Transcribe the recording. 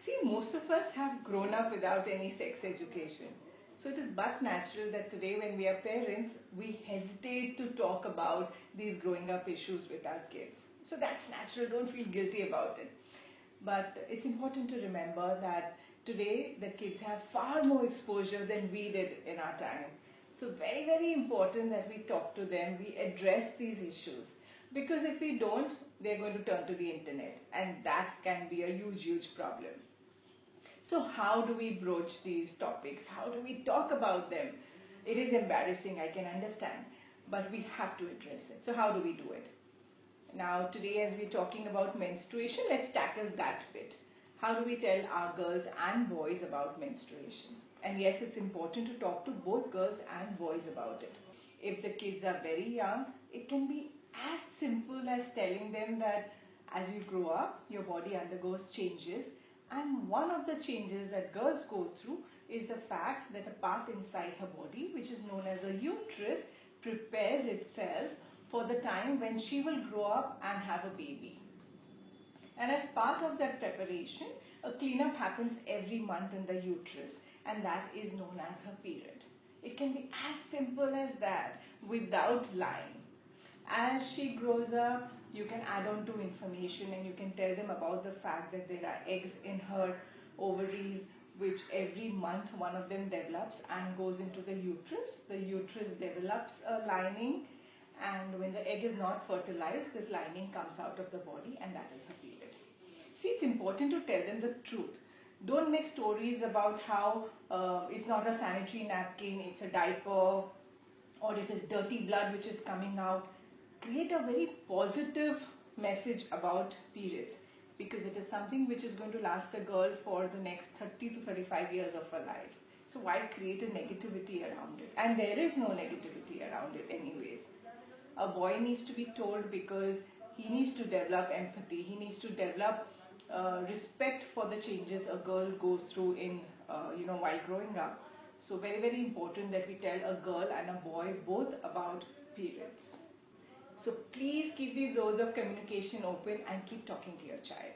See, most of us have grown up without any sex education. So it is but natural that today when we are parents, we hesitate to talk about these growing up issues with our kids. So that's natural, don't feel guilty about it. But it's important to remember that today the kids have far more exposure than we did in our time. So very, very important that we talk to them, we address these issues. Because if we don't, they're going to turn to the internet, and that can be a huge, huge problem. So how do we broach these topics? How do we talk about them? It is embarrassing, I can understand, but we have to address it. So how do we do it? Now today as we're talking about menstruation, let's tackle that bit. How do we tell our girls and boys about menstruation? And yes, it's important to talk to both girls and boys about it. If the kids are very young, it can be as simple as telling them that as you grow up, your body undergoes changes, and one of the changes that girls go through is the fact that a part inside her body, which is known as a uterus, prepares itself for the time when she will grow up and have a baby. And as part of that preparation, a cleanup happens every month in the uterus, and that is known as her period. It can be as simple as that without lying. As she grows up, you can add on to information and you can tell them about the fact that there are eggs in her ovaries, which every month one of them develops and goes into the uterus. The uterus develops a lining, and when the egg is not fertilized, this lining comes out of the body, and that is her period. See, it's important to tell them the truth. Don't make stories about how it's not a sanitary napkin, it's a diaper, or it is dirty blood which is coming out. Create a very positive message about periods, because it is something which is going to last a girl for the next 30 to 35 years of her life. So why create a negativity around it? And there is no negativity around it anyways. A boy needs to be told because he needs to develop empathy. He needs to develop respect for the changes a girl goes through in while growing up. So very, very important that we tell a girl and a boy both about periods. So please keep the doors of communication open and keep talking to your child.